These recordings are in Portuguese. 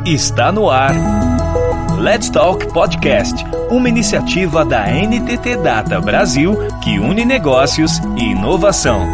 Está no ar. Let's Talk Podcast, uma iniciativa da NTT Data Brasil que une negócios e inovação.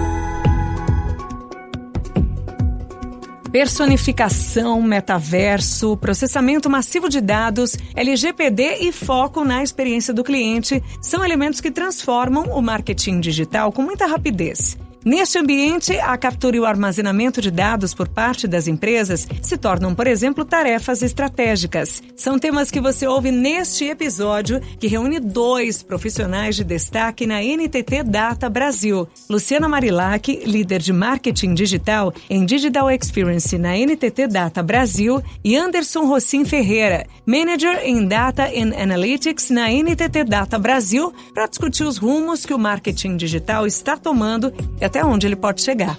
Personificação, metaverso, processamento massivo de dados, LGPD e foco na experiência do cliente são elementos que transformam o marketing digital com muita rapidez. Neste ambiente, a captura e o armazenamento de dados por parte das empresas se tornam, por exemplo, tarefas estratégicas. São temas que você ouve neste episódio, que reúne 2 profissionais de destaque na NTT Data Brasil. Luciana Marilac, líder de marketing digital em Digital Experience na NTT Data Brasil, e Anderson Rossim Ferreira, manager em Data and Analytics na NTT Data Brasil, para discutir os rumos que o marketing digital está tomando e até onde ele pode chegar.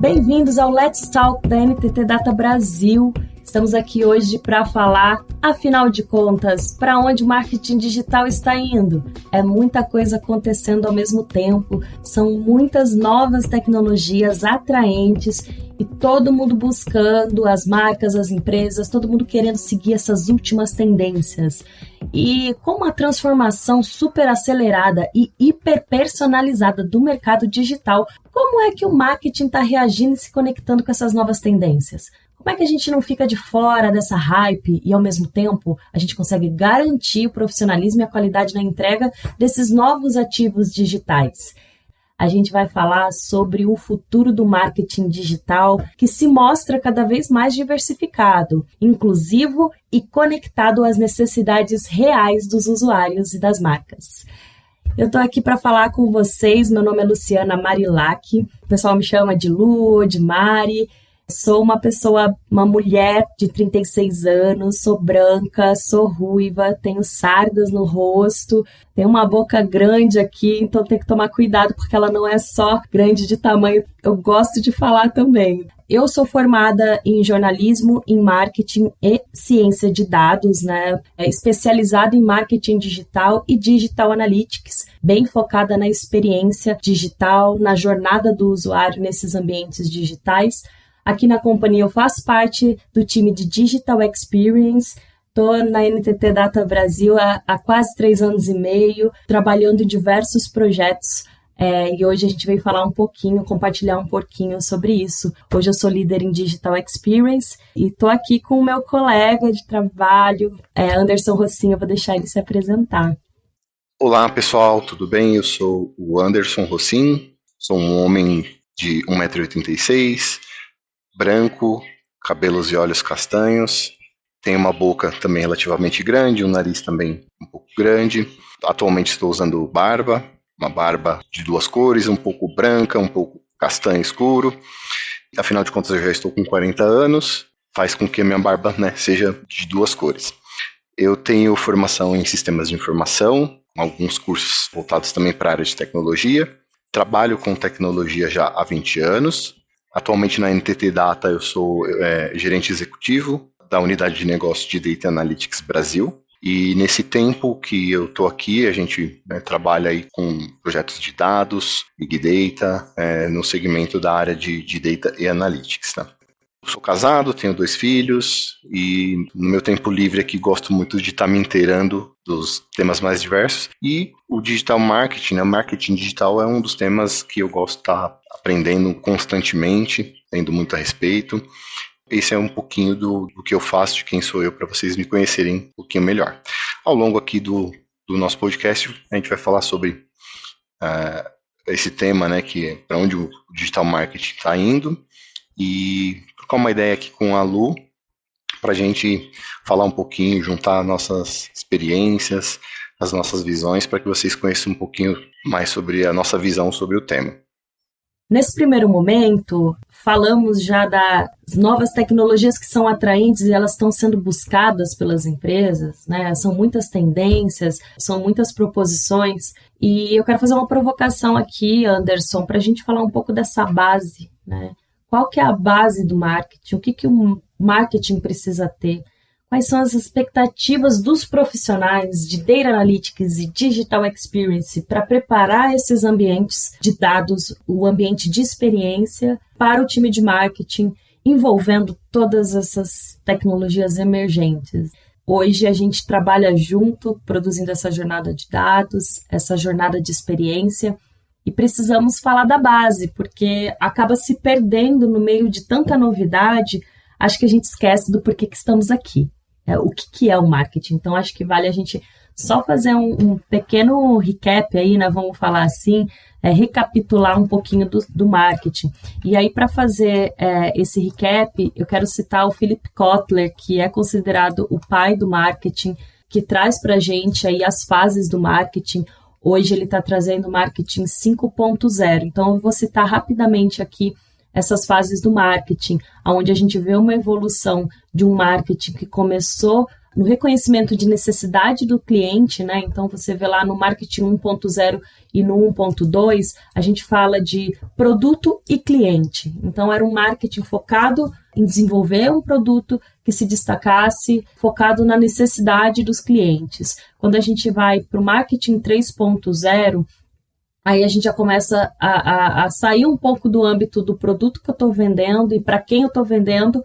Bem-vindos ao Let's Talk da NTT Data Brasil. Estamos aqui hoje para falar, afinal de contas, para onde o marketing digital está indo. É muita coisa acontecendo ao mesmo tempo, são muitas novas tecnologias atraentes e todo mundo buscando, as marcas, as empresas, todo mundo querendo seguir essas últimas tendências. E com uma transformação super acelerada e hiper personalizada do mercado digital, como é que o marketing está reagindo e se conectando com essas novas tendências? Como é que a gente não fica de fora dessa hype e, ao mesmo tempo, a gente consegue garantir o profissionalismo e a qualidade na entrega desses novos ativos digitais? A gente vai falar sobre o futuro do marketing digital, que se mostra cada vez mais diversificado, inclusivo e conectado às necessidades reais dos usuários e das marcas. Eu estou aqui para falar com vocês, meu nome é Luciana Marilac, o pessoal me chama de Lu, de Mari. Sou uma mulher de 36 anos, sou branca, sou ruiva, tenho sardas no rosto, tenho uma boca grande aqui, então tem que tomar cuidado porque ela não é só grande de tamanho, eu gosto de falar também. Eu sou formada em jornalismo, em marketing e ciência de dados, né? Especializada em marketing digital e digital analytics, bem focada na experiência digital, na jornada do usuário nesses ambientes digitais. Aqui na companhia eu faço parte do time de Digital Experience, estou na NTT Data Brasil há quase 3 anos e meio, trabalhando em diversos projetos e hoje a gente veio falar compartilhar um pouquinho sobre isso. Hoje eu sou líder em Digital Experience e estou aqui com o meu colega de trabalho, Anderson Rossim, eu vou deixar ele se apresentar. Olá pessoal, tudo bem? Eu sou o Anderson Rossim, sou um homem de 1,86 m, branco, cabelos e olhos castanhos, tenho uma boca também relativamente grande, um nariz também um pouco grande. Atualmente estou usando barba, uma barba de 2 cores, um pouco branca, um pouco castanho escuro. Afinal de contas eu já estou com 40 anos, faz com que a minha barba, seja de 2 cores. Eu tenho formação em sistemas de informação, alguns cursos voltados também para a área de tecnologia. Trabalho com tecnologia já há 20 anos. Atualmente na NTT Data eu sou gerente executivo da unidade de negócio de Data Analytics Brasil. E nesse tempo que eu estou aqui, a gente trabalha aí com projetos de dados, Big Data, no segmento da área de Data e Analytics. Tá? Eu sou casado, tenho 2 filhos e no meu tempo livre aqui gosto muito de estar me inteirando dos temas mais diversos. E o digital marketing, marketing digital é um dos temas que eu gosto de estar aprendendo constantemente, tendo muito a respeito. Esse é um pouquinho do que eu faço, de quem sou eu, para vocês me conhecerem um pouquinho melhor. Ao longo aqui do nosso podcast, a gente vai falar sobre esse tema, que é para onde o digital marketing está indo, e trocar uma ideia aqui com a Lu, para a gente falar um pouquinho, juntar nossas experiências, as nossas visões, para que vocês conheçam um pouquinho mais sobre a nossa visão sobre o tema. Nesse primeiro momento, falamos já das novas tecnologias que são atraentes e elas estão sendo buscadas pelas empresas, São muitas tendências, são muitas proposições e eu quero fazer uma provocação aqui, Anderson, para a gente falar um pouco dessa base, Qual que é a base do marketing? O que o marketing precisa ter? quais são as expectativas dos profissionais de Data Analytics e Digital Experience para preparar esses ambientes de dados, o ambiente de experiência para o time de marketing, envolvendo todas essas tecnologias emergentes. Hoje a gente trabalha junto, produzindo essa jornada de dados, essa jornada de experiência, e precisamos falar da base, porque acaba se perdendo no meio de tanta novidade. Acho que a gente esquece do porquê que estamos aqui. O que é o marketing. Então, acho que vale a gente só fazer um pequeno recap aí, né? Vamos falar assim, recapitular um pouquinho do marketing. E aí, para fazer esse recap, eu quero citar o Philip Kotler, que é considerado o pai do marketing, que traz para a gente aí as fases do marketing. Hoje ele está trazendo marketing 5.0. Então, eu vou citar rapidamente aqui essas fases do marketing, onde a gente vê uma evolução de um marketing que começou no reconhecimento de necessidade do cliente, né? Então, você vê lá no marketing 1.0 e no 1.2, a gente fala de produto e cliente. Então, era um marketing focado em desenvolver um produto que se destacasse, focado na necessidade dos clientes. Quando a gente vai para o marketing 3.0, aí a gente já começa a sair um pouco do âmbito do produto que eu estou vendendo e para quem eu estou vendendo,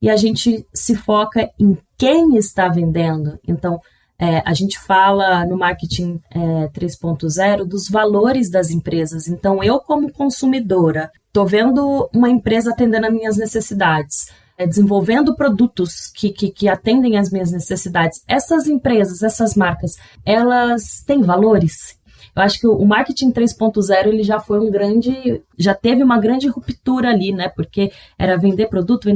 e a gente se foca em quem está vendendo. Então, a gente fala no marketing 3.0 dos valores das empresas. Então, eu como consumidora, estou vendo uma empresa atendendo às minhas necessidades, desenvolvendo produtos que atendem às minhas necessidades. Essas empresas, essas marcas, elas têm valores? Eu acho que o marketing 3.0 ele já teve uma grande ruptura ali, né? Porque era vender produto,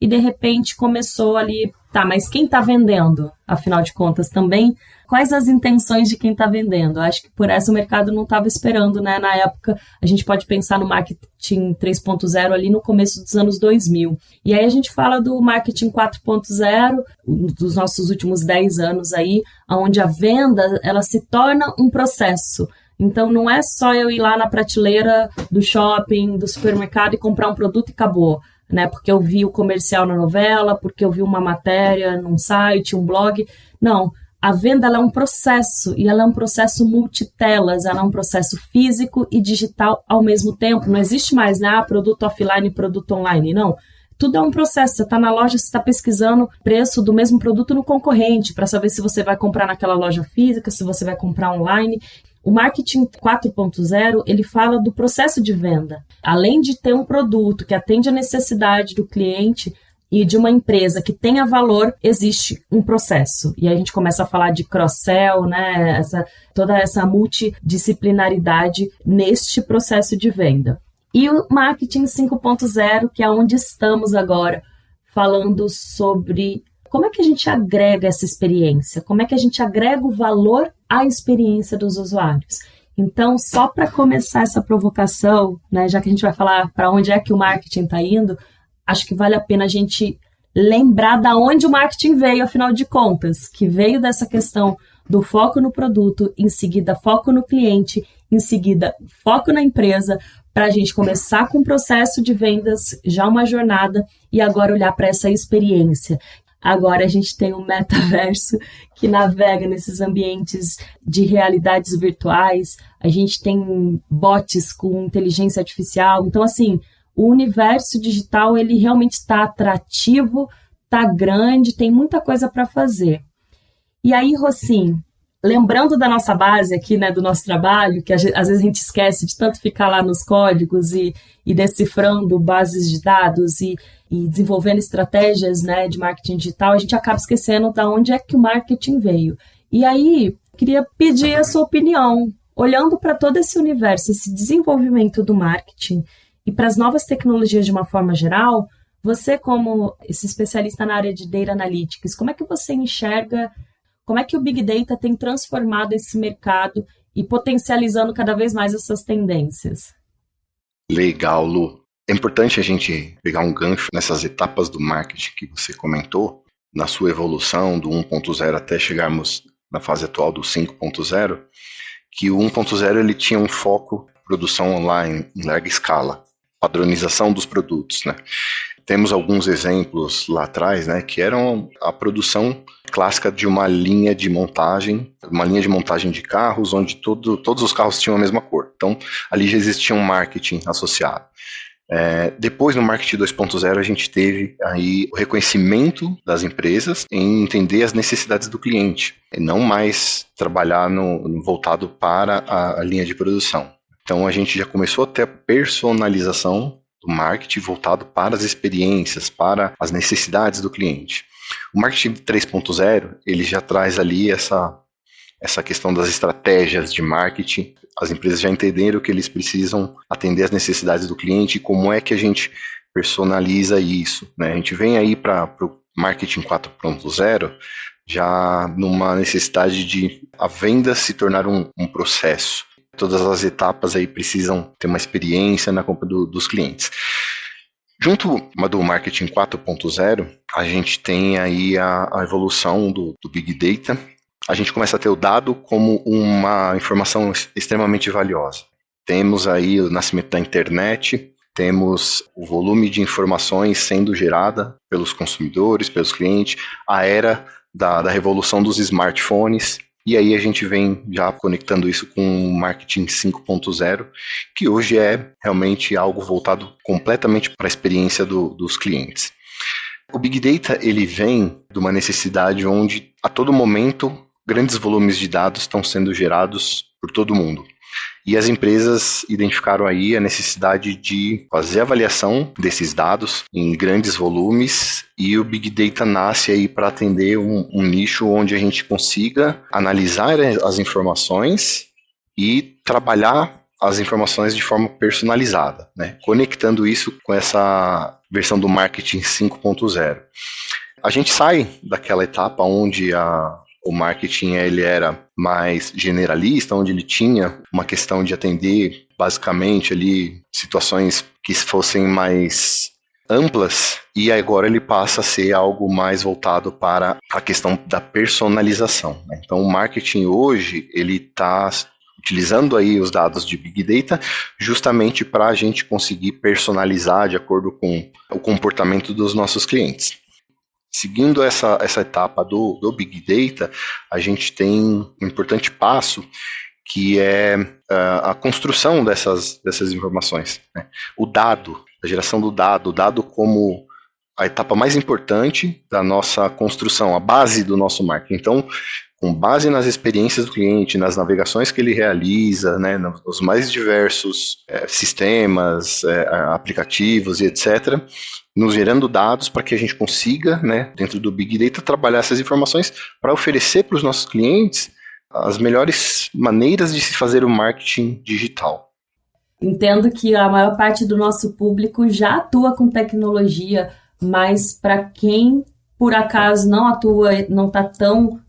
e de repente começou ali, tá, mas quem está vendendo, afinal de contas, também? Quais as intenções de quem está vendendo? Eu acho que por essa o mercado não estava esperando, né? Na época, a gente pode pensar no marketing 3.0 ali no começo dos anos 2000. E aí a gente fala do marketing 4.0, dos nossos últimos 10 anos aí, onde a venda, ela se torna um processo. Então, não é só eu ir lá na prateleira do shopping, do supermercado e comprar um produto e acabou, né? Porque eu vi o comercial na novela, porque eu vi uma matéria num site, um blog. Não. A venda ela é um processo, e ela é um processo multitelas, ela é um processo físico e digital ao mesmo tempo. Não existe mais, né, produto offline e produto online, não. Tudo é um processo. Você está na loja, você está pesquisando o preço do mesmo produto no concorrente, para saber se você vai comprar naquela loja física, se você vai comprar online. O marketing 4.0, ele fala do processo de venda. Além de ter um produto que atende a necessidade do cliente, e de uma empresa que tenha valor, existe um processo. E aí a gente começa a falar de cross-sell, né? Toda essa multidisciplinaridade neste processo de venda. E o marketing 5.0, que é onde estamos agora, falando sobre como é que a gente agrega essa experiência, como é que a gente agrega o valor à experiência dos usuários. Então, só para começar essa provocação, né, já que a gente vai falar para onde é que o marketing está indo, acho que vale a pena a gente lembrar da onde o marketing veio, afinal de contas, que veio dessa questão do foco no produto, em seguida foco no cliente, em seguida foco na empresa, para a gente começar com o processo de vendas, já uma jornada, e agora olhar para essa experiência. Agora a gente tem o metaverso que navega nesses ambientes de realidades virtuais, a gente tem bots com inteligência artificial, então assim, o universo digital, ele realmente está atrativo, está grande, tem muita coisa para fazer. E aí, Rocim, lembrando da nossa base aqui, né, do nosso trabalho, que às vezes a gente esquece de tanto ficar lá nos códigos e decifrando bases de dados e desenvolvendo estratégias, né, de marketing digital, a gente acaba esquecendo de onde é que o marketing veio. E aí, queria pedir a sua opinião, olhando para todo esse universo, esse desenvolvimento do marketing, e para as novas tecnologias de uma forma geral, você como esse especialista na área de Data Analytics, como é que você enxerga, como é que o Big Data tem transformado esse mercado e potencializando cada vez mais essas tendências? Legal, Lu. É importante a gente pegar um gancho nessas etapas do marketing que você comentou, na sua evolução do 1.0 até chegarmos na fase atual do 5.0, que o 1.0 ele tinha um foco em produção online em larga escala, padronização dos produtos, né? Temos alguns exemplos lá atrás, né, que eram a produção clássica de uma linha de montagem de carros, onde todos os carros tinham a mesma cor. Então, ali já existia um marketing associado. Depois, no marketing 2.0, a gente teve aí o reconhecimento das empresas em entender as necessidades do cliente, e não mais trabalhar voltado para a linha de produção. Então, a gente já começou a ter a personalização do marketing voltado para as experiências, para as necessidades do cliente. O marketing 3.0, ele já traz ali essa questão das estratégias de marketing. As empresas já entenderam que eles precisam atender as necessidades do cliente e como é que a gente personaliza isso, né? A gente vem aí para o marketing 4.0 já numa necessidade de a venda se tornar um processo. Todas as etapas aí precisam ter uma experiência na compra dos clientes. Junto do marketing 4.0, a gente tem aí a evolução do Big Data. A gente começa a ter o dado como uma informação extremamente valiosa. Temos aí o nascimento da internet, temos o volume de informações sendo gerada pelos consumidores, pelos clientes, a era da revolução dos smartphones. E aí a gente vem já conectando isso com o marketing 5.0, que hoje é realmente algo voltado completamente para a experiência dos clientes. O Big Data, ele vem de uma necessidade onde, a todo momento, grandes volumes de dados estão sendo gerados por todo mundo. E as empresas identificaram aí a necessidade de fazer a avaliação desses dados em grandes volumes, e o Big Data nasce aí para atender um nicho onde a gente consiga analisar as informações e trabalhar as informações de forma personalizada, né? Conectando isso com essa versão do marketing 5.0. A gente sai daquela etapa onde o marketing ele era mais generalista, onde ele tinha uma questão de atender basicamente ali situações que fossem mais amplas, e agora ele passa a ser algo mais voltado para a questão da personalização, né? Então o marketing hoje ele está utilizando aí os dados de Big Data justamente para a gente conseguir personalizar de acordo com o comportamento dos nossos clientes. Seguindo essa etapa do Big Data, a gente tem um importante passo que é a construção dessas informações, né? O dado, a geração do dado, o dado como a etapa mais importante da nossa construção, a base do nosso marketing. Então, com base nas experiências do cliente, nas navegações que ele realiza, né, nos mais diversos sistemas, aplicativos e etc., nos gerando dados para que a gente consiga, né, dentro do Big Data, trabalhar essas informações para oferecer para os nossos clientes as melhores maneiras de se fazer o marketing digital. Entendo que a maior parte do nosso público já atua com tecnologia, mas para quem, por acaso, não atua, não está tão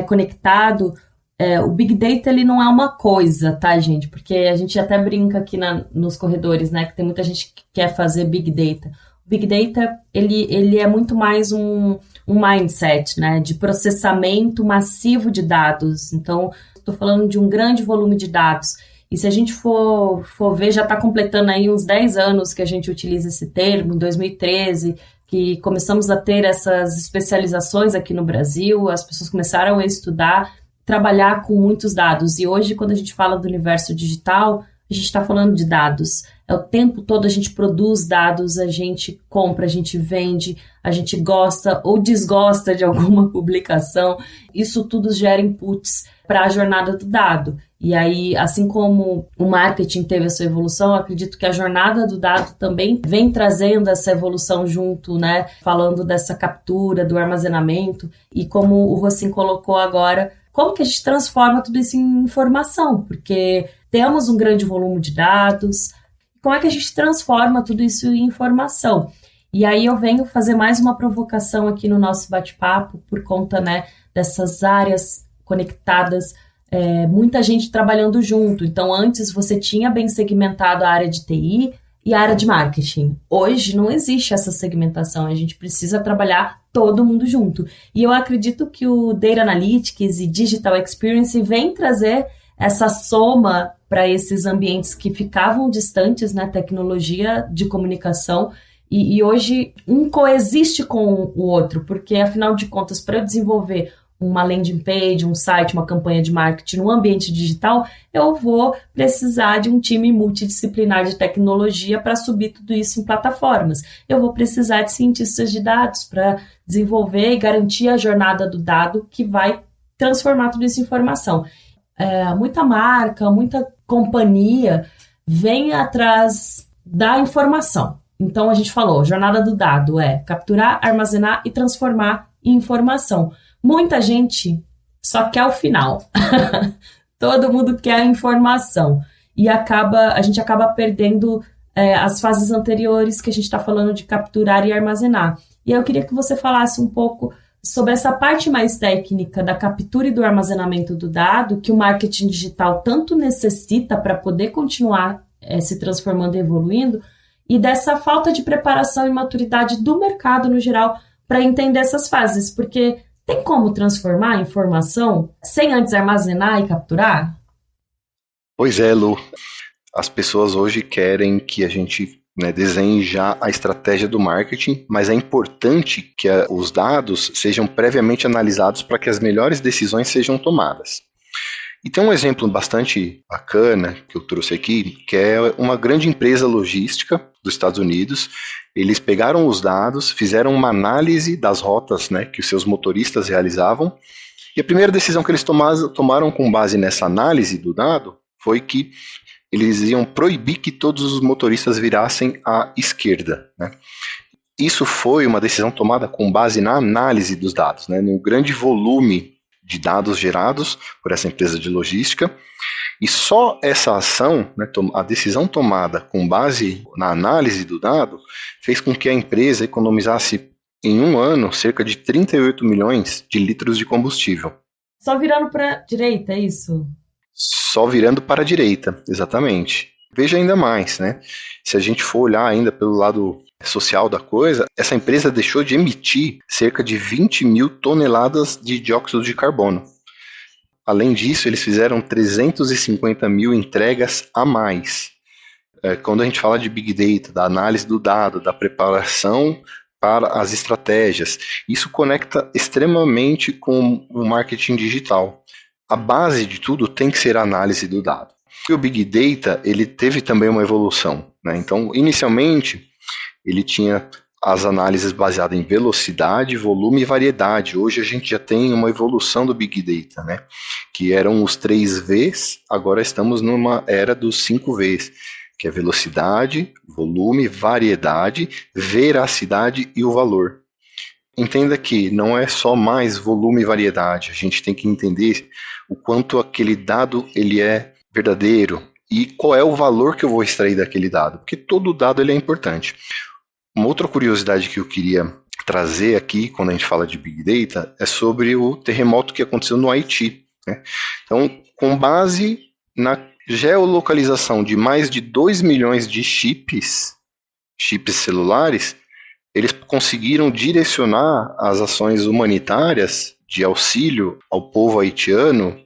conectado, o Big Data ele não é uma coisa, tá, gente? Porque a gente até brinca aqui nos corredores, né, que tem muita gente que quer fazer Big Data. Big Data, ele é muito mais um mindset, né, de processamento massivo de dados. Então, estou falando de um grande volume de dados. E se a gente for ver, já está completando aí uns 10 anos que a gente utiliza esse termo, em 2013, que começamos a ter essas especializações aqui no Brasil, as pessoas começaram a estudar, trabalhar com muitos dados. E hoje, quando a gente fala do universo digital, a gente está falando de dados. O tempo todo a gente produz dados, a gente compra, a gente vende, a gente gosta ou desgosta de alguma publicação. Isso tudo gera inputs para a jornada do dado. E aí, assim como o marketing teve a sua evolução, eu acredito que a jornada do dado também vem trazendo essa evolução junto, né? Falando dessa captura, do armazenamento. E como o Rossin colocou agora, como que a gente transforma tudo isso em informação? Porque temos um grande volume de dados. Como é que a gente transforma tudo isso em informação? E aí eu venho fazer mais uma provocação aqui no nosso bate-papo por conta, né, dessas áreas conectadas, muita gente trabalhando junto. Então, antes você tinha bem segmentado a área de TI e a área de marketing. Hoje não existe essa segmentação, a gente precisa trabalhar todo mundo junto. E eu acredito que o Data Analytics e Digital Experience vem trazer essa soma para esses ambientes que ficavam distantes, né, tecnologia de comunicação, E hoje um coexiste com o outro, porque afinal de contas, para eu desenvolver uma landing page, um site, uma campanha de marketing no ambiente digital, eu vou precisar de um time multidisciplinar de tecnologia para subir tudo isso em plataformas. Eu vou precisar de cientistas de dados para desenvolver e garantir a jornada do dado que vai transformar tudo isso em informação. Muita marca, muita companhia vem atrás da informação. Então, a gente falou, jornada do dado é capturar, armazenar e transformar em informação. Muita gente só quer o final. Todo mundo quer a informação. E a gente acaba perdendo as fases anteriores que a gente está falando de capturar e armazenar. E eu queria que você falasse um pouco sobre essa parte mais técnica da captura e do armazenamento do dado, que o marketing digital tanto necessita para poder continuar se transformando e evoluindo, e dessa falta de preparação e maturidade do mercado no geral para entender essas fases, porque tem como transformar a informação sem antes armazenar e capturar? Pois é, Lu. As pessoas hoje querem que a gente desenhe já a estratégia do marketing, mas é importante que os dados sejam previamente analisados para que as melhores decisões sejam tomadas. E tem um exemplo bastante bacana que eu trouxe aqui, que é uma grande empresa logística dos Estados Unidos. Eles pegaram os dados, fizeram uma análise das rotas que os seus motoristas realizavam, e a primeira decisão que eles tomaram com base nessa análise do dado foi que eles iam proibir que todos os motoristas virassem à esquerda. Isso foi uma decisão tomada com base na análise dos dados, no grande volume de dados gerados por essa empresa de logística, e só essa ação, a decisão tomada com base na análise do dado, fez com que a empresa economizasse em um ano cerca de 38 milhões de litros de combustível. Só virando para a direita, é isso? Só virando para a direita, exatamente. Veja ainda mais, se a gente for olhar ainda pelo lado social da coisa, essa empresa deixou de emitir cerca de 20 mil toneladas de dióxido de carbono. Além disso, eles fizeram 350 mil entregas a mais. Quando a gente fala de Big Data, da análise do dado, da preparação para as estratégias, isso conecta extremamente com o marketing digital. A base de tudo tem que ser a análise do dado. E o Big Data, ele teve também uma evolução. Então, inicialmente, ele tinha as análises baseadas em velocidade, volume e variedade. Hoje a gente já tem uma evolução do Big Data, que eram os 3 Vs, agora estamos numa era dos 5 Vs, que é velocidade, volume, variedade, veracidade e o valor. Entenda que não é só mais volume e variedade, a gente tem que entender o quanto aquele dado ele é verdadeiro e qual é o valor que eu vou extrair daquele dado, porque todo dado ele é importante. Uma outra curiosidade que eu queria trazer aqui, quando a gente fala de Big Data, é sobre o terremoto que aconteceu no Haiti. Então, com base na geolocalização de mais de 2 milhões de chips celulares, eles conseguiram direcionar as ações humanitárias de auxílio ao povo haitiano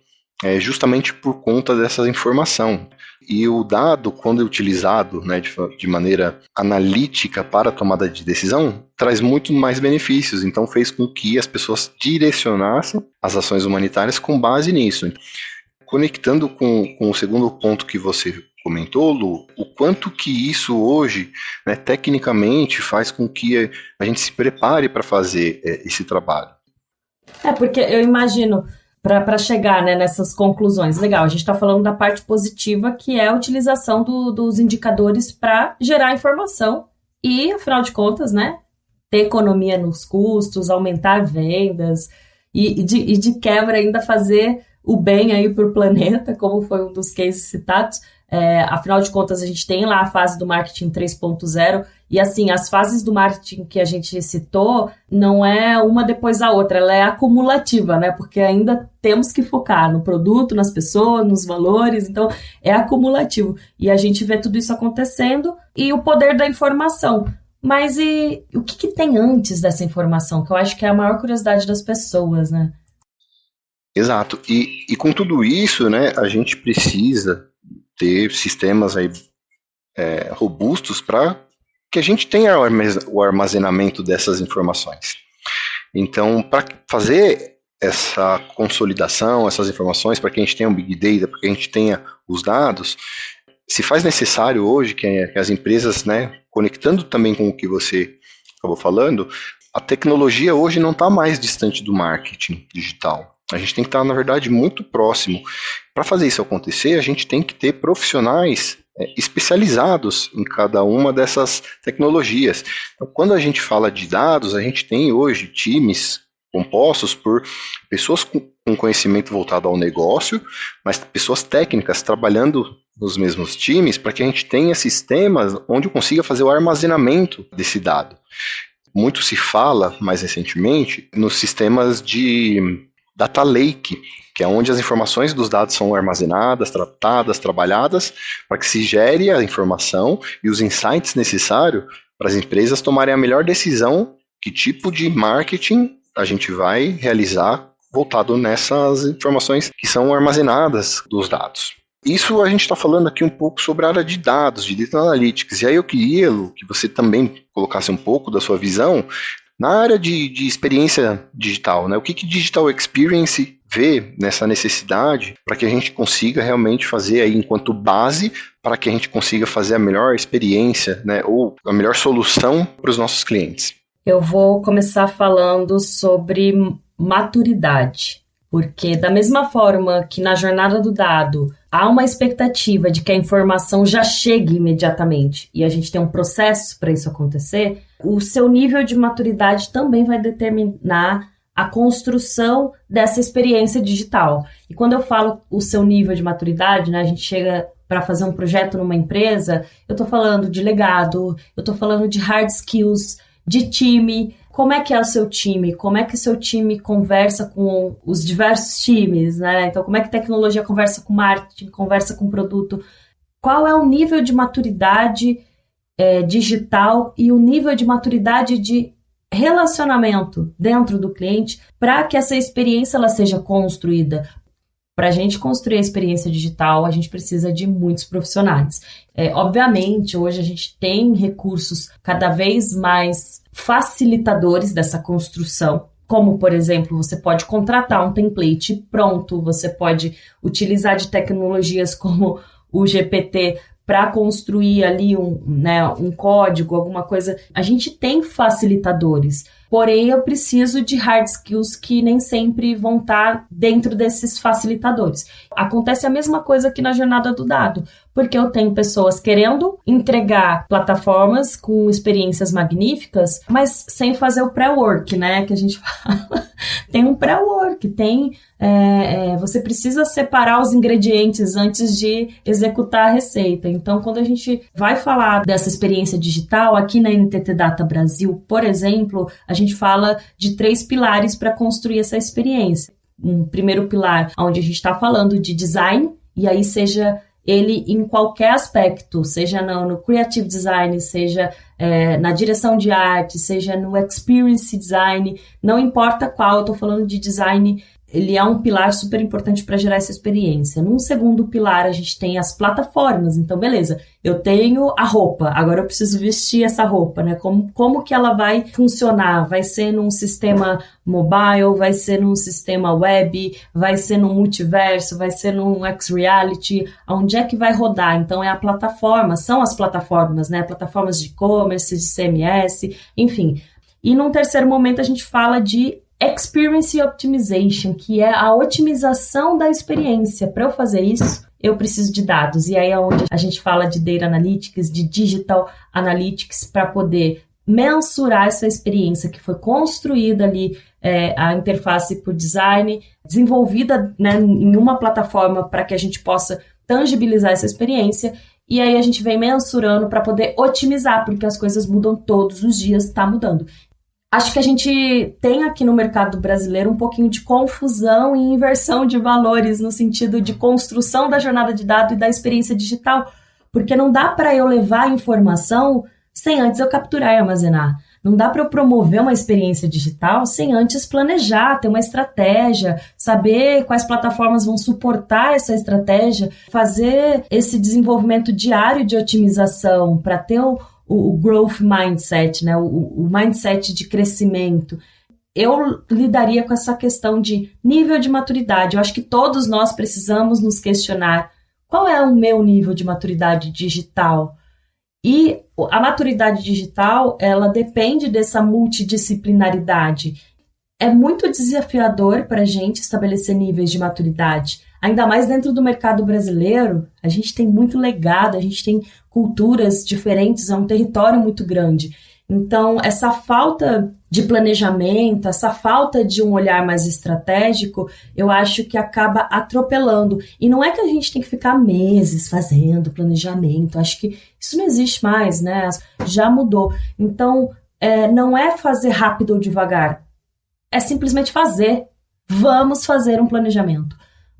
justamente por conta dessa informação. E o dado, quando é utilizado de maneira analítica para a tomada de decisão, traz muito mais benefícios. Então, fez com que as pessoas direcionassem as ações humanitárias com base nisso. Conectando com o segundo ponto que você comentou, Lu, o quanto que isso hoje, tecnicamente, faz com que a gente se prepare para fazer esse trabalho. Porque eu imagino, para chegar nessas conclusões, legal, a gente está falando da parte positiva, que é a utilização dos indicadores para gerar informação e, afinal de contas, ter economia nos custos, aumentar vendas e de quebra ainda fazer o bem aí para o planeta, como foi um dos cases citados. Afinal de contas, a gente tem lá a fase do marketing 3.0 e, assim, as fases do marketing que a gente citou não é uma depois da outra, ela é acumulativa, porque ainda temos que focar no produto, nas pessoas, nos valores, então é acumulativo. E a gente vê tudo isso acontecendo e o poder da informação. Mas e o que tem antes dessa informação? Que eu acho que é a maior curiosidade das pessoas, Exato. E com tudo isso, a gente precisa ter sistemas aí robustos para que a gente tenha o armazenamento dessas informações. Então, para fazer essa consolidação, essas informações, para que a gente tenha um Big Data, para que a gente tenha os dados, se faz necessário hoje que as empresas, né, conectando também com o que você acabou falando, a tecnologia hoje não está mais distante do marketing digital. A gente tem que estar, na verdade, muito próximo. Para fazer isso acontecer, a gente tem que ter profissionais especializados em cada uma dessas tecnologias. Então, quando a gente fala de dados, a gente tem hoje times compostos por pessoas com conhecimento voltado ao negócio, mas pessoas técnicas trabalhando nos mesmos times para que a gente tenha sistemas onde eu consiga fazer o armazenamento desse dado. Muito se fala, mais recentemente, nos sistemas de data lake, que é onde as informações dos dados são armazenadas, tratadas, trabalhadas, para que se gere a informação e os insights necessários para as empresas tomarem a melhor decisão, que tipo de marketing a gente vai realizar voltado nessas informações que são armazenadas dos dados. Isso a gente está falando aqui um pouco sobre a área de dados, de Data Analytics, e aí eu queria, Lu, que você também colocasse um pouco da sua visão na área de experiência digital, né? O que Digital Experience vê nessa necessidade para que a gente consiga realmente fazer aí enquanto base para que a gente consiga fazer a melhor experiência, né? Ou a melhor solução para os nossos clientes. Eu vou começar falando sobre maturidade, porque da mesma forma que na jornada do dado há uma expectativa de que a informação já chegue imediatamente e a gente tem um processo para isso acontecer, o seu nível de maturidade também vai determinar a construção dessa experiência digital. E quando eu falo o seu nível de maturidade, né, a gente chega para fazer um projeto numa empresa, eu estou falando de legado, eu estou falando de hard skills, de time. Como é que é o seu time? Como é que o seu time conversa com os diversos times, né? Então, como é que a tecnologia conversa com marketing, conversa com produto? Qual é o nível de maturidade digital e o nível de maturidade de relacionamento dentro do cliente para que essa experiência ela seja construída? Para a gente construir a experiência digital, a gente precisa de muitos profissionais. Obviamente, hoje a gente tem recursos cada vez mais facilitadores dessa construção, como, por exemplo, você pode contratar um template pronto, você pode utilizar de tecnologias como o GPT para construir ali um código, alguma coisa. A gente tem facilitadores, porém eu preciso de hard skills que nem sempre vão estar dentro desses facilitadores. Acontece a mesma coisa aqui na jornada do dado, porque eu tenho pessoas querendo entregar plataformas com experiências magníficas, mas sem fazer o pré-work, né, que a gente fala. Tem um pré-work, você precisa separar os ingredientes antes de executar a receita. Então, quando a gente vai falar dessa experiência digital, aqui na NTT Data Brasil, por exemplo, a gente fala de 3 pilares para construir essa experiência. Um primeiro pilar, onde a gente está falando de design, e aí seja ele em qualquer aspecto, seja no creative design, seja na direção de arte, seja no experience design, não importa qual, eu estou falando de design, ele é um pilar super importante para gerar essa experiência. Num segundo pilar, a gente tem as plataformas. Então, beleza, eu tenho a roupa, agora eu preciso vestir essa roupa, né? Como que ela vai funcionar? Vai ser num sistema mobile, vai ser num sistema web, vai ser num multiverso, vai ser num X-Reality, onde é que vai rodar? Então, é a plataforma, são as plataformas, né? Plataformas de e-commerce, de CMS, enfim. E num terceiro momento, a gente fala de Experience Optimization, que é a otimização da experiência. Para eu fazer isso, eu preciso de dados. E aí é onde a gente fala de Data Analytics, de Digital Analytics, para poder mensurar essa experiência que foi construída ali, a interface por design, desenvolvida, né, em uma plataforma para que a gente possa tangibilizar essa experiência. E aí a gente vem mensurando para poder otimizar, porque as coisas mudam todos os dias, está mudando. Acho que a gente tem aqui no mercado brasileiro um pouquinho de confusão e inversão de valores no sentido de construção da jornada de dado e da experiência digital, porque não dá para eu levar a informação sem antes eu capturar e armazenar. Não dá para eu promover uma experiência digital sem antes planejar, ter uma estratégia, saber quais plataformas vão suportar essa estratégia, fazer esse desenvolvimento diário de otimização para ter o growth mindset, né? O mindset de crescimento. Eu lidaria com essa questão de nível de maturidade. Eu acho que todos nós precisamos nos questionar qual é o meu nível de maturidade digital. E a maturidade digital, ela depende dessa multidisciplinaridade. É muito desafiador para a gente estabelecer níveis de maturidade. Ainda mais dentro do mercado brasileiro, a gente tem muito legado, a gente tem culturas diferentes, é um território muito grande. Então, essa falta de planejamento, essa falta de um olhar mais estratégico, eu acho que acaba atropelando. E não é que a gente tem que ficar meses fazendo planejamento, acho que isso não existe mais, né? Já mudou. Então, não é fazer rápido ou devagar, é simplesmente fazer. Vamos fazer um planejamento.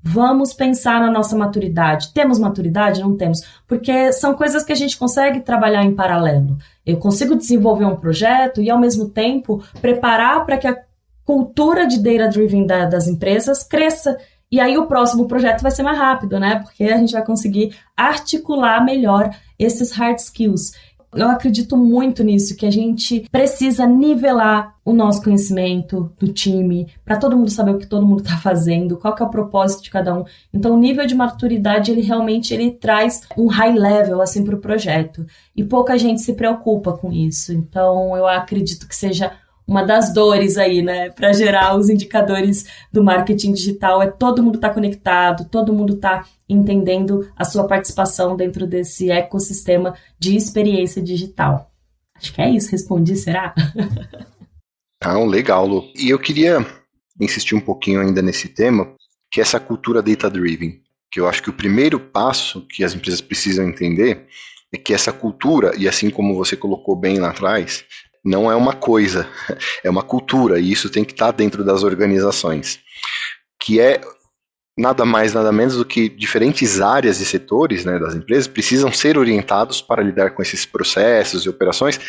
Vamos pensar na nossa maturidade. Temos maturidade? Não temos. Porque são coisas que a gente consegue trabalhar em paralelo. Eu consigo desenvolver um projeto e, ao mesmo tempo, preparar para que a cultura de data-driven das empresas cresça. E aí o próximo projeto vai ser mais rápido, né? Porque a gente vai conseguir articular melhor esses hard skills. Eu acredito muito nisso, que a gente precisa nivelar o nosso conhecimento do time, para todo mundo saber o que todo mundo está fazendo, qual que é o propósito de cada um. Então, o nível de maturidade, ele realmente traz um high level assim, para o projeto. E pouca gente se preocupa com isso. Então, eu acredito que seja uma das dores aí, né, para gerar os indicadores do marketing digital, todo mundo tá conectado, todo mundo tá entendendo a sua participação dentro desse ecossistema de experiência digital. Acho que é isso, respondi, será? Legal, Lu. E eu queria insistir um pouquinho ainda nesse tema, que é essa cultura data-driven, que eu acho que o primeiro passo que as empresas precisam entender é que essa cultura, e assim como você colocou bem lá atrás, não é uma coisa, é uma cultura, e isso tem que estar dentro das organizações, que é nada mais, nada menos do que diferentes áreas e setores, né, das empresas precisam ser orientados para lidar com esses processos e operações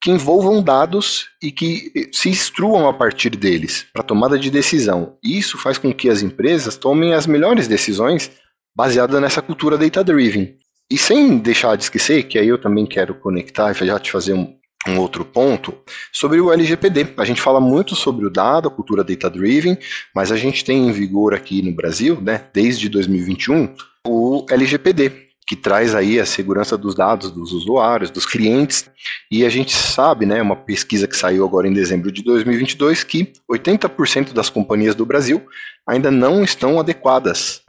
que envolvam dados e que se instruam a partir deles para tomada de decisão. E isso faz com que as empresas tomem as melhores decisões baseadas nessa cultura data-driven. E sem deixar de esquecer, que aí eu também quero conectar e já te fazer um outro ponto, sobre o LGPD. A gente fala muito sobre o dado, a cultura data-driven, mas a gente tem em vigor aqui no Brasil, né, desde 2021, o LGPD, que traz aí a segurança dos dados dos usuários, dos clientes, e a gente sabe, né, uma pesquisa que saiu agora em dezembro de 2022, que 80% das companhias do Brasil ainda não estão adequadas.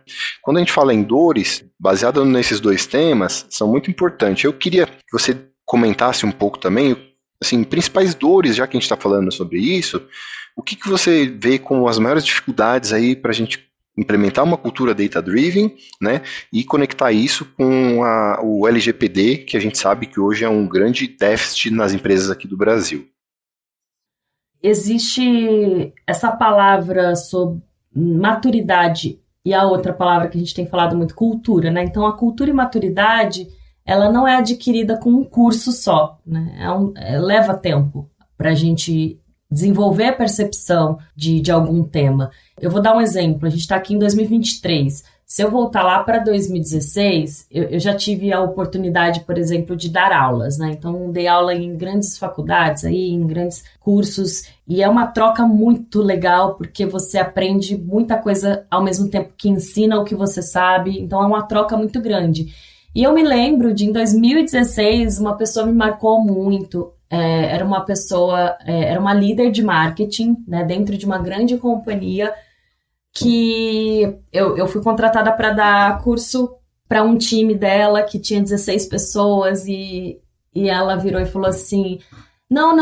Quando a gente fala em dores, baseado nesses dois temas, são muito importantes. Eu queria que você comentasse um pouco também, assim, principais dores, já que a gente está falando sobre isso, o que você vê como as maiores dificuldades aí para a gente implementar uma cultura data-driven, né, e conectar isso com o LGPD, que a gente sabe que hoje é um grande déficit nas empresas aqui do Brasil. Existe essa palavra sobre maturidade e a outra palavra que a gente tem falado muito, cultura, né? Então, a cultura e maturidade, ela não é adquirida com um curso só, né? Leva tempo para a gente desenvolver a percepção de algum tema. Eu vou dar um exemplo, a gente está aqui em 2023. Se eu voltar lá para 2016, eu já tive a oportunidade, por exemplo, de dar aulas, né? Então, dei aula em grandes faculdades, aí, em grandes cursos, e é uma troca muito legal, porque você aprende muita coisa ao mesmo tempo que ensina o que você sabe, então é uma troca muito grande. E eu me lembro de, em 2016, uma pessoa me marcou muito. Era uma pessoa, era uma líder de marketing, né, dentro de uma grande companhia, que eu fui contratada para dar curso para um time dela que tinha 16 pessoas e ela virou e falou assim, não,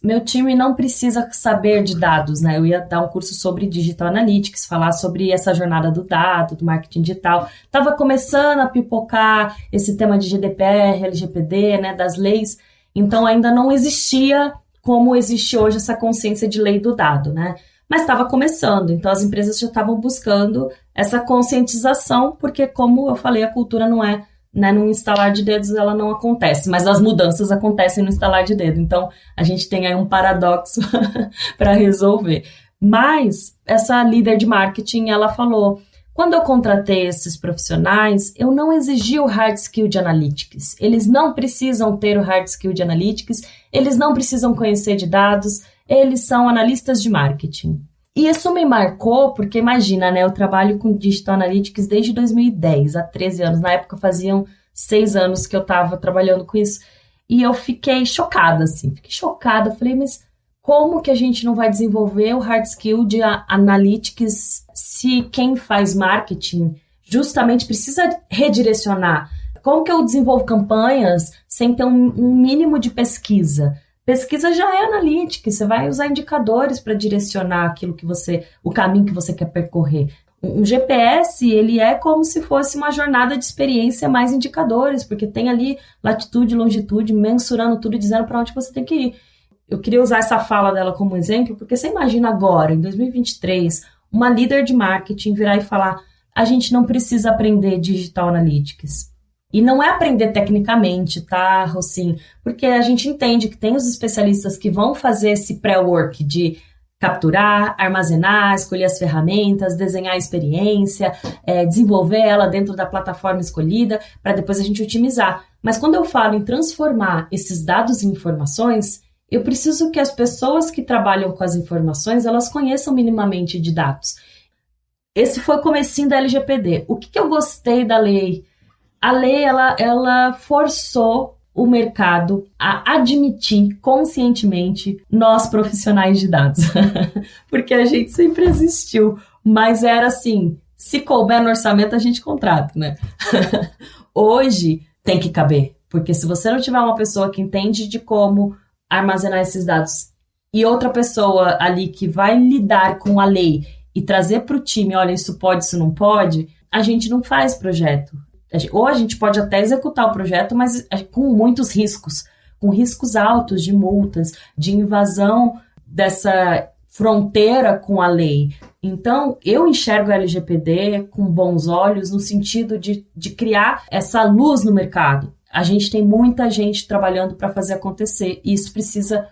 meu time não precisa saber de dados, né? Eu ia dar um curso sobre Digital Analytics, falar sobre essa jornada do dado, do marketing digital. Estava começando a pipocar esse tema de GDPR, LGPD, né, das leis, então ainda não existia como existe hoje essa consciência de lei do dado, né? Mas estava começando, então as empresas já estavam buscando essa conscientização, porque, como eu falei, a cultura não é, né, num instalar de dedos, ela não acontece, mas as mudanças acontecem no instalar de dedo, então a gente tem aí um paradoxo para resolver. Mas essa líder de marketing, ela falou, Quando eu contratei esses profissionais, eu não exigi o hard skill de analytics. Eles não precisam ter o hard skill de analytics, eles não precisam conhecer de dados, eles são analistas de marketing. E isso me marcou porque, imagina, né, eu trabalho com Digital Analytics desde 2010, há 13 anos. Na época faziam 6 anos que eu estava trabalhando com isso. E eu fiquei chocada, falei, mas como que a gente não vai desenvolver o hard skill de analytics se quem faz marketing justamente precisa redirecionar? Como que eu desenvolvo campanhas sem ter um mínimo de pesquisa? Pesquisa já é analytics, você vai usar indicadores para direcionar o caminho que você quer percorrer. Um GPS, ele é como se fosse uma jornada de experiência mais indicadores, porque tem ali latitude, longitude, mensurando tudo e dizendo para onde você tem que ir. Eu queria usar essa fala dela como exemplo, porque você imagina agora, em 2023, uma líder de marketing virar e falar: a gente não precisa aprender Digital Analytics. E não é aprender tecnicamente, tá, Rocinho? Porque a gente entende que tem os especialistas que vão fazer esse pré-work de capturar, armazenar, escolher as ferramentas, desenhar a experiência, desenvolver ela dentro da plataforma escolhida, para depois a gente otimizar. Mas quando eu falo em transformar esses dados em informações, eu preciso que as pessoas que trabalham com as informações, elas conheçam minimamente de dados. Esse foi o comecinho da LGPD. O que eu gostei da lei? A lei, ela forçou o mercado a admitir conscientemente nós profissionais de dados. Porque a gente sempre existiu, mas era assim, se couber no orçamento a gente contrata, né? Hoje tem que caber, porque se você não tiver uma pessoa que entende de como armazenar esses dados e outra pessoa ali que vai lidar com a lei e trazer para o time, olha, isso pode, isso não pode, a gente não faz projeto. Ou a gente pode até executar o projeto, mas com muitos riscos, com riscos altos de multas, de invasão dessa fronteira com a lei. Então, eu enxergo a LGPD com bons olhos no sentido de criar essa luz no mercado. A gente tem muita gente trabalhando para fazer acontecer e isso precisa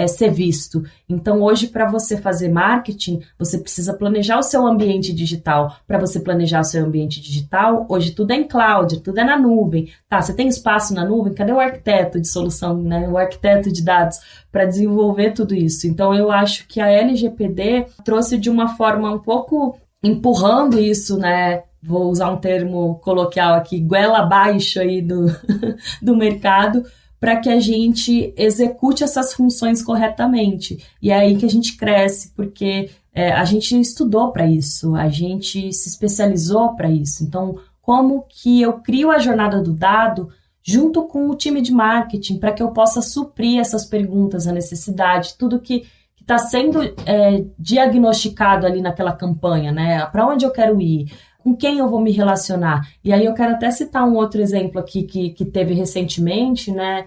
ser visto. Então, hoje, para você fazer marketing, você precisa planejar o seu ambiente digital. Para você planejar o seu ambiente digital, hoje tudo é em cloud, tudo é na nuvem. Tá, você tem espaço na nuvem? Cadê o arquiteto de solução, né? O arquiteto de dados para desenvolver tudo isso? Então, eu acho que a LGPD trouxe de uma forma um pouco empurrando isso, né? Vou usar um termo coloquial aqui, goela abaixo aí do mercado, para que a gente execute essas funções corretamente. E é aí que a gente cresce, porque a gente estudou para isso, a gente se especializou para isso. Então, como que eu crio a jornada do dado junto com o time de marketing, para que eu possa suprir essas perguntas, a necessidade, tudo que está sendo diagnosticado ali naquela campanha, né? Para onde eu quero ir? Com quem eu vou me relacionar? E aí eu quero até citar um outro exemplo aqui que teve recentemente, né?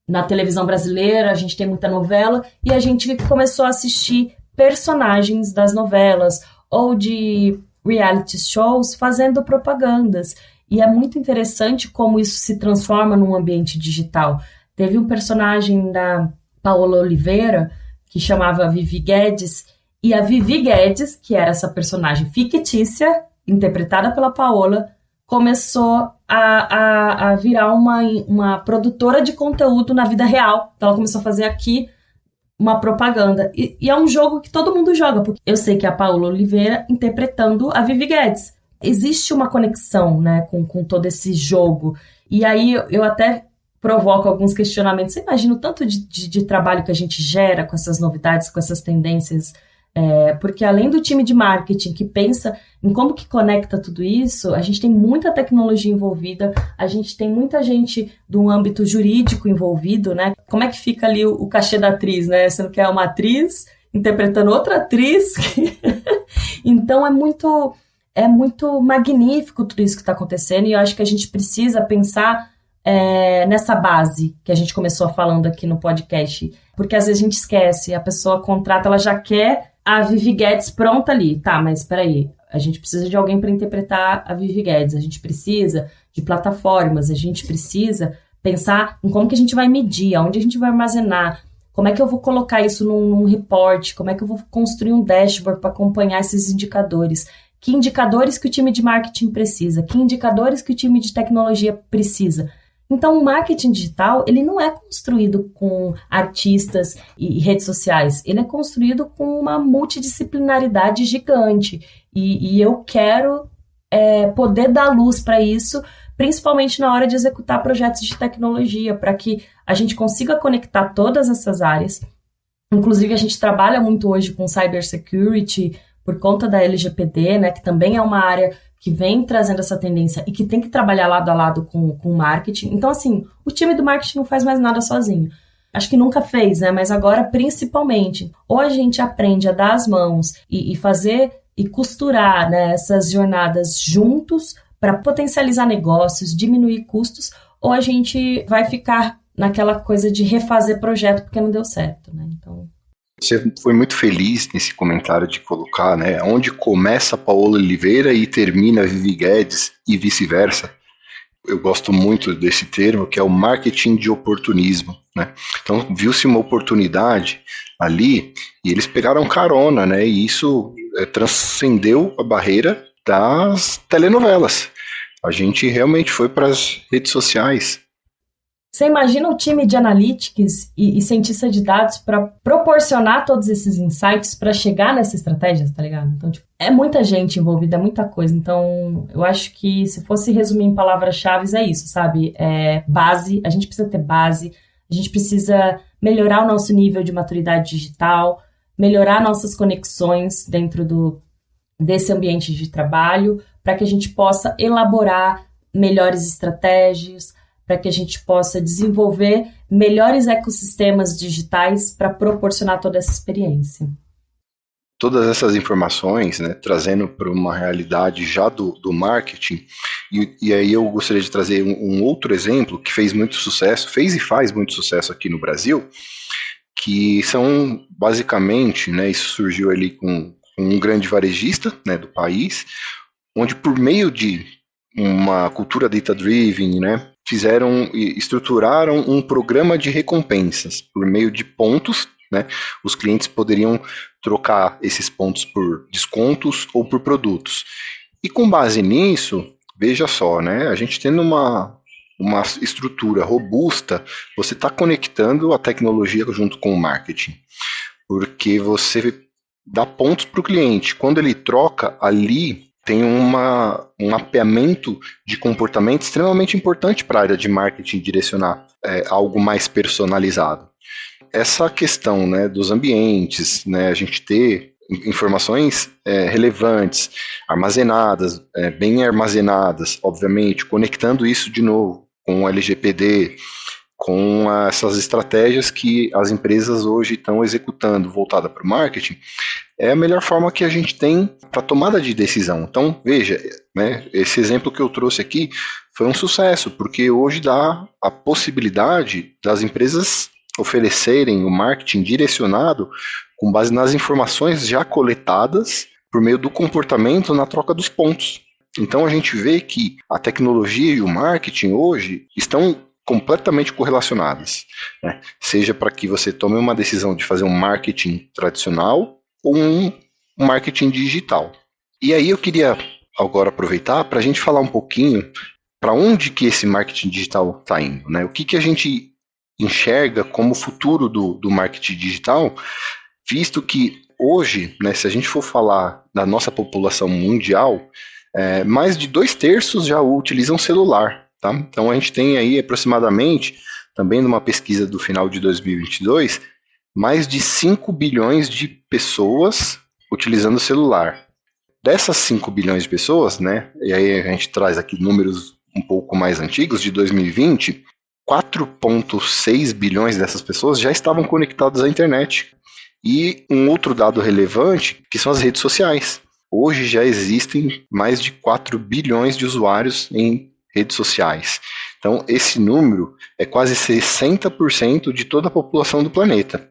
Na televisão brasileira, a gente tem muita novela, e a gente começou a assistir personagens das novelas ou de reality shows fazendo propagandas. E é muito interessante como isso se transforma num ambiente digital. Teve um personagem da Paola Oliveira, que chamava Vivi Guedes, e a Vivi Guedes, que era essa personagem fictícia, interpretada pela Paola, começou a virar uma produtora de conteúdo na vida real. Então ela começou a fazer aqui uma propaganda. E é um jogo que todo mundo joga, porque eu sei que é a Paola Oliveira interpretando a Vivi Guedes. Existe uma conexão, né, com todo esse jogo. E aí eu até provoco alguns questionamentos. Você imagina o tanto de trabalho que a gente gera com essas novidades, com essas tendências. Porque além do time de marketing que pensa em como que conecta tudo isso, a gente tem muita tecnologia envolvida, a gente tem muita gente do âmbito jurídico envolvido, né? Como é que fica ali o cachê da atriz, né? Você não quer uma atriz interpretando outra atriz? Então é muito magnífico tudo isso que está acontecendo, e eu acho que a gente precisa pensar nessa base que a gente começou falando aqui no podcast, porque às vezes a gente esquece, a pessoa contrata, ela já quer a Vivi Guedes pronta ali. Tá, mas espera aí, a gente precisa de alguém para interpretar a Vivi Guedes, a gente precisa de plataformas, a gente precisa pensar em como que a gente vai medir, aonde a gente vai armazenar, como é que eu vou colocar isso num report, como é que eu vou construir um dashboard para acompanhar esses indicadores. Que indicadores que o time de marketing precisa? Que indicadores que o time de tecnologia precisa? Então, o marketing digital, ele não é construído com artistas e redes sociais. Ele é construído com uma multidisciplinaridade gigante. E eu quero poder dar luz para isso, principalmente na hora de executar projetos de tecnologia, para que a gente consiga conectar todas essas áreas. Inclusive, a gente trabalha muito hoje com cybersecurity por conta da LGPD, né, que também é uma área que vem trazendo essa tendência e que tem que trabalhar lado a lado com o marketing. Então, assim, o time do marketing não faz mais nada sozinho. Acho que nunca fez, né? Mas agora, principalmente, ou a gente aprende a dar as mãos e fazer e costurar, né, essas jornadas juntos para potencializar negócios, diminuir custos, ou a gente vai ficar naquela coisa de refazer projeto porque não deu certo, né? Então... Você foi muito feliz nesse comentário de colocar, né, onde começa a Paola Oliveira e termina a Vivi Guedes e vice-versa. Eu gosto muito desse termo, que é o marketing de oportunismo, né? Então, viu-se uma oportunidade ali e eles pegaram carona, né? E isso transcendeu a barreira das telenovelas. A gente realmente foi para as redes sociais. Você imagina o time de analytics e cientista de dados para proporcionar todos esses insights para chegar nessa estratégia, tá ligado? Então, tipo, é muita gente envolvida, é muita coisa. Então, eu acho que se fosse resumir em palavras-chave, é isso, sabe? Base, a gente precisa ter base, a gente precisa melhorar o nosso nível de maturidade digital, melhorar nossas conexões dentro desse ambiente de trabalho, para que a gente possa elaborar melhores estratégias, para que a gente possa desenvolver melhores ecossistemas digitais para proporcionar toda essa experiência. Todas essas informações, né, trazendo para uma realidade já do marketing, e aí eu gostaria de trazer um outro exemplo que fez muito sucesso, fez e faz muito sucesso aqui no Brasil, que são basicamente, né, isso surgiu ali com um grande varejista, né, do país, onde por meio de uma cultura data-driven, né, fizeram e estruturaram um programa de recompensas por meio de pontos, né? Os clientes poderiam trocar esses pontos por descontos ou por produtos. E com base nisso, veja só, né? A gente tendo uma estrutura robusta, você está conectando a tecnologia junto com o marketing, porque você dá pontos para o cliente. Quando ele troca, ali tem um mapeamento de comportamento extremamente importante para a área de marketing direcionar algo mais personalizado. Essa questão, né, dos ambientes, né, a gente ter informações relevantes, armazenadas, bem armazenadas, obviamente, conectando isso de novo com o LGPD, com essas estratégias que as empresas hoje estão executando voltada para o marketing, é a melhor forma que a gente tem para tomada de decisão. Então, veja, né, esse exemplo que eu trouxe aqui foi um sucesso, porque hoje dá a possibilidade das empresas oferecerem o marketing direcionado com base nas informações já coletadas por meio do comportamento na troca dos pontos. Então, a gente vê que a tecnologia e o marketing hoje estão completamente correlacionadas, né? Seja para que você tome uma decisão de fazer um marketing tradicional ou um marketing digital. E aí eu queria agora aproveitar para a gente falar um pouquinho para onde que esse marketing digital está indo, né? O que a gente enxerga como futuro do marketing digital, visto que hoje, né, se a gente for falar da nossa população mundial, mais de 2/3 já utilizam celular. Tá? Então a gente tem aí aproximadamente, também numa pesquisa do final de 2022, mais de 5 bilhões de pessoas utilizando o celular. Dessas 5 bilhões de pessoas, né, e aí a gente traz aqui números um pouco mais antigos, de 2020, 4,6 bilhões dessas pessoas já estavam conectadas à internet. E um outro dado relevante, que são as redes sociais. Hoje já existem mais de 4 bilhões de usuários em redes sociais. Então, esse número é quase 60% de toda a população do planeta.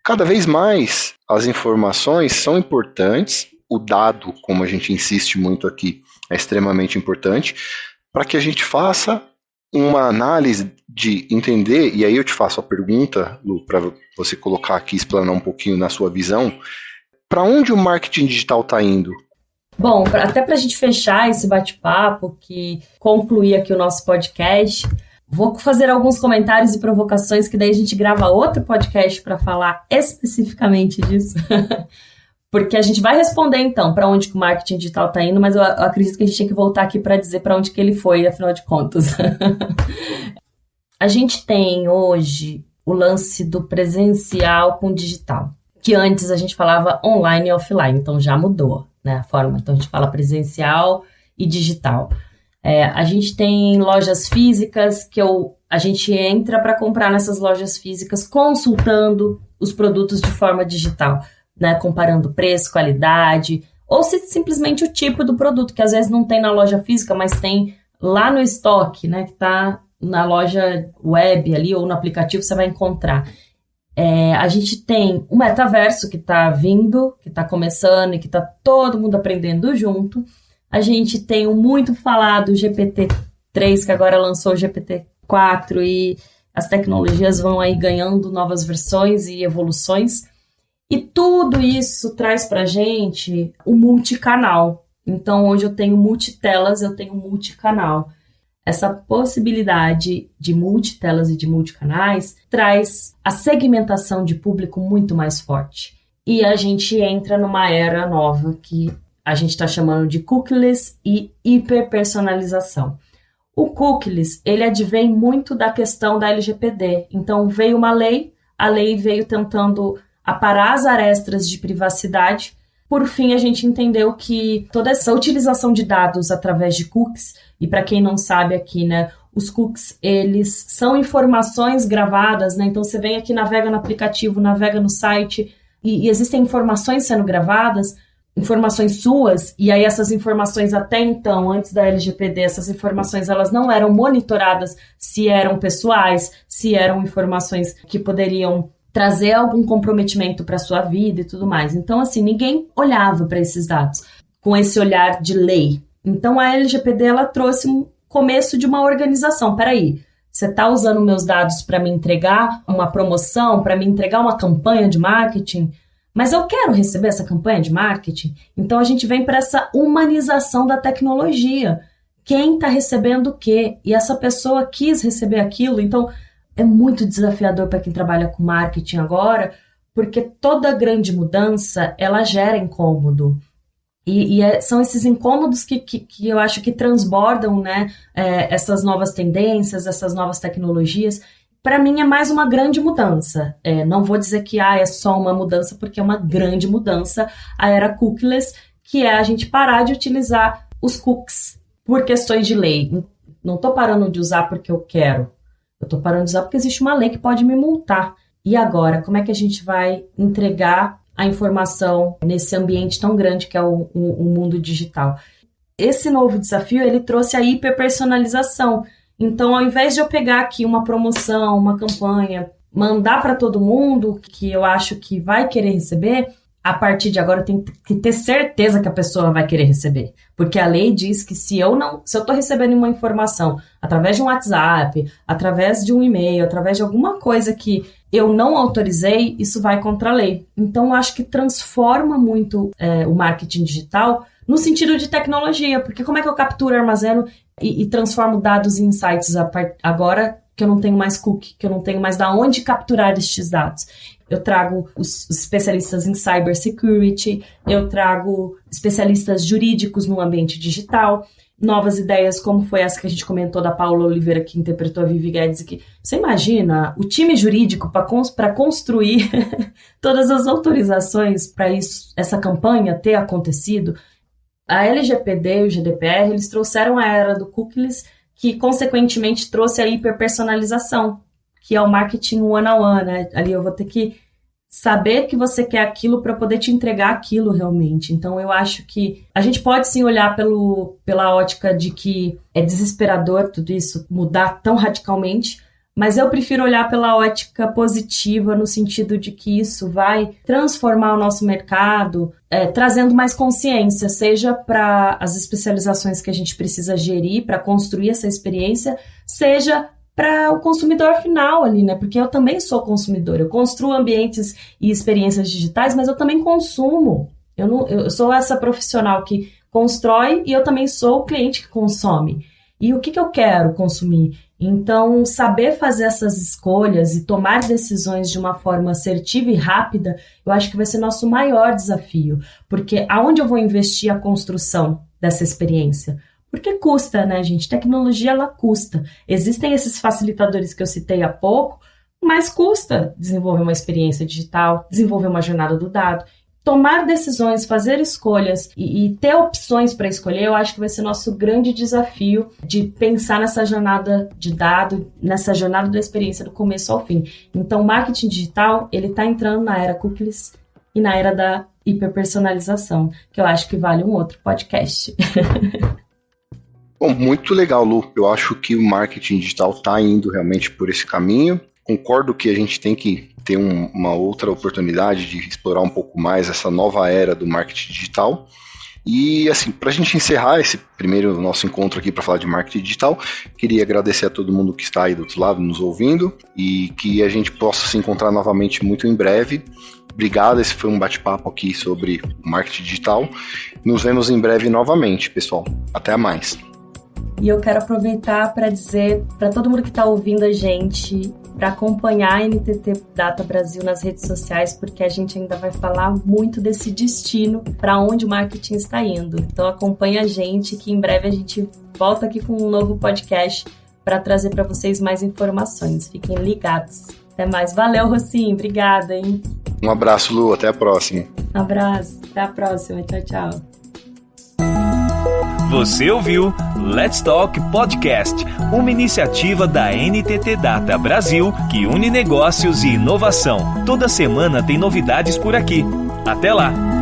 Cada vez mais, as informações são importantes, o dado, como a gente insiste muito aqui, é extremamente importante, para que a gente faça uma análise de entender, e aí eu te faço a pergunta, Lu, para você colocar aqui, explanar um pouquinho na sua visão, para onde o marketing digital está indo? Bom, até para a gente fechar esse bate-papo, que concluir aqui o nosso podcast, vou fazer alguns comentários e provocações que daí a gente grava outro podcast para falar especificamente disso. Porque a gente vai responder, então, para onde que o marketing digital está indo, mas eu acredito que a gente tem que voltar aqui para dizer para onde que ele foi, afinal de contas. A gente tem hoje o lance do presencial com digital, que antes a gente falava online e offline, então já mudou, né, a forma. Então a gente fala presencial e digital. A gente tem lojas físicas que a gente entra para comprar nessas lojas físicas consultando os produtos de forma digital, né, comparando preço, qualidade, ou simplesmente o tipo do produto, que às vezes não tem na loja física, mas tem lá no estoque, né, que está na loja web ali ou no aplicativo, você vai encontrar. A gente tem o metaverso que está vindo, que está começando e que está todo mundo aprendendo junto. A gente tem o muito falado GPT-3, que agora lançou o GPT-4, e as tecnologias vão aí ganhando novas versões e evoluções. E tudo isso traz para a gente o multicanal. Então, hoje eu tenho multitelas, eu tenho multicanal. Essa possibilidade de multitelas e de multicanais traz a segmentação de público muito mais forte. E a gente entra numa era nova que a gente está chamando de cookieless e hiperpersonalização. O cookieless, ele advém muito da questão da LGPD. Então, veio uma lei, a lei veio tentando aparar as arestas de privacidade. Por fim, a gente entendeu que toda essa utilização de dados através de cookies, e para quem não sabe aqui, né, os cookies, eles são informações gravadas, né, então você vem aqui, navega no aplicativo, navega no site, e existem informações sendo gravadas, informações suas, e aí essas informações até então, antes da LGPD, essas informações elas não eram monitoradas se eram pessoais, se eram informações que poderiam trazer algum comprometimento para a sua vida e tudo mais. Então, assim, ninguém olhava para esses dados com esse olhar de lei. Então, a LGPD, ela trouxe um começo de uma organização. Peraí, você está usando meus dados para me entregar uma promoção, para me entregar uma campanha de marketing, mas eu quero receber essa campanha de marketing? Então, a gente vem para essa humanização da tecnologia. Quem está recebendo o quê? E essa pessoa quis receber aquilo, então é muito desafiador para quem trabalha com marketing agora, porque toda grande mudança, ela gera incômodo. E são esses incômodos que eu acho que transbordam, né, essas novas tendências, essas novas tecnologias. Para mim é mais uma grande mudança. Não vou dizer que é só uma mudança, porque é uma grande mudança. A era cookieless, que é a gente parar de utilizar os cookies por questões de lei. Não estou parando de usar porque eu quero. Eu estou parando de usar porque existe uma lei que pode me multar. E agora, como é que a gente vai entregar a informação nesse ambiente tão grande que é o mundo digital? Esse novo desafio, ele trouxe a hiperpersonalização. Então, ao invés de eu pegar aqui uma promoção, uma campanha, mandar para todo mundo que eu acho que vai querer receber, a partir de agora eu tenho que ter certeza que a pessoa vai querer receber. Porque a lei diz que se eu estou recebendo uma informação através de um WhatsApp, através de um e-mail, através de alguma coisa que eu não autorizei, isso vai contra a lei. Então, eu acho que transforma muito o marketing digital no sentido de tecnologia. Porque como é que eu capturo, armazeno e transformo dados em insights agora que eu não tenho mais cookie, que eu não tenho mais de onde capturar estes dados? Eu trago os especialistas em cybersecurity, eu trago especialistas jurídicos no ambiente digital, novas ideias como foi essa que a gente comentou da Paula Oliveira, que interpretou a Vivi Guedes, que você imagina o time jurídico para construir todas as autorizações para essa campanha ter acontecido. A LGPD e o GDPR, eles trouxeram a era do cookies, que consequentemente trouxe a hiperpersonalização, que é o marketing one-on-one, né? Ali eu vou ter que saber que você quer aquilo para poder te entregar aquilo realmente. Então, eu acho que a gente pode sim olhar pela ótica de que é desesperador tudo isso mudar tão radicalmente, mas eu prefiro olhar pela ótica positiva, no sentido de que isso vai transformar o nosso mercado, trazendo mais consciência, seja para as especializações que a gente precisa gerir para construir essa experiência, seja para o consumidor final ali, né? Porque eu também sou consumidor, eu construo ambientes e experiências digitais, mas eu também consumo. Eu sou essa profissional que constrói e eu também sou o cliente que consome. E o que eu quero consumir? Então, saber fazer essas escolhas e tomar decisões de uma forma assertiva e rápida, eu acho que vai ser nosso maior desafio. Porque aonde eu vou investir a construção dessa experiência? Porque custa, né, gente? Tecnologia, ela custa. Existem esses facilitadores que eu citei há pouco, mas custa desenvolver uma experiência digital, desenvolver uma jornada do dado. Tomar decisões, fazer escolhas e ter opções para escolher, eu acho que vai ser nosso grande desafio de pensar nessa jornada de dado, nessa jornada da experiência do começo ao fim. Então, o marketing digital, ele está entrando na era cookies e na era da hiperpersonalização, que eu acho que vale um outro podcast. Bom, muito legal, Lu. Eu acho que o marketing digital está indo realmente por esse caminho. Concordo que a gente tem que ter uma outra oportunidade de explorar um pouco mais essa nova era do marketing digital. E, assim, para a gente encerrar esse primeiro nosso encontro aqui para falar de marketing digital, queria agradecer a todo mundo que está aí do outro lado nos ouvindo e que a gente possa se encontrar novamente muito em breve. Obrigado, esse foi um bate-papo aqui sobre marketing digital. Nos vemos em breve novamente, pessoal. Até mais. E eu quero aproveitar para dizer para todo mundo que está ouvindo a gente, para acompanhar a NTT Data Brasil nas redes sociais, porque a gente ainda vai falar muito desse destino, para onde o marketing está indo. Então acompanha a gente, que em breve a gente volta aqui com um novo podcast para trazer para vocês mais informações. Fiquem ligados. Até mais. Valeu, Rocinho. Obrigada, hein? Um abraço, Lu. Até a próxima. Um abraço. Até a próxima. Tchau, tchau. Você ouviu Let's Talk Podcast, uma iniciativa da NTT Data Brasil que une negócios e inovação. Toda semana tem novidades por aqui. Até lá!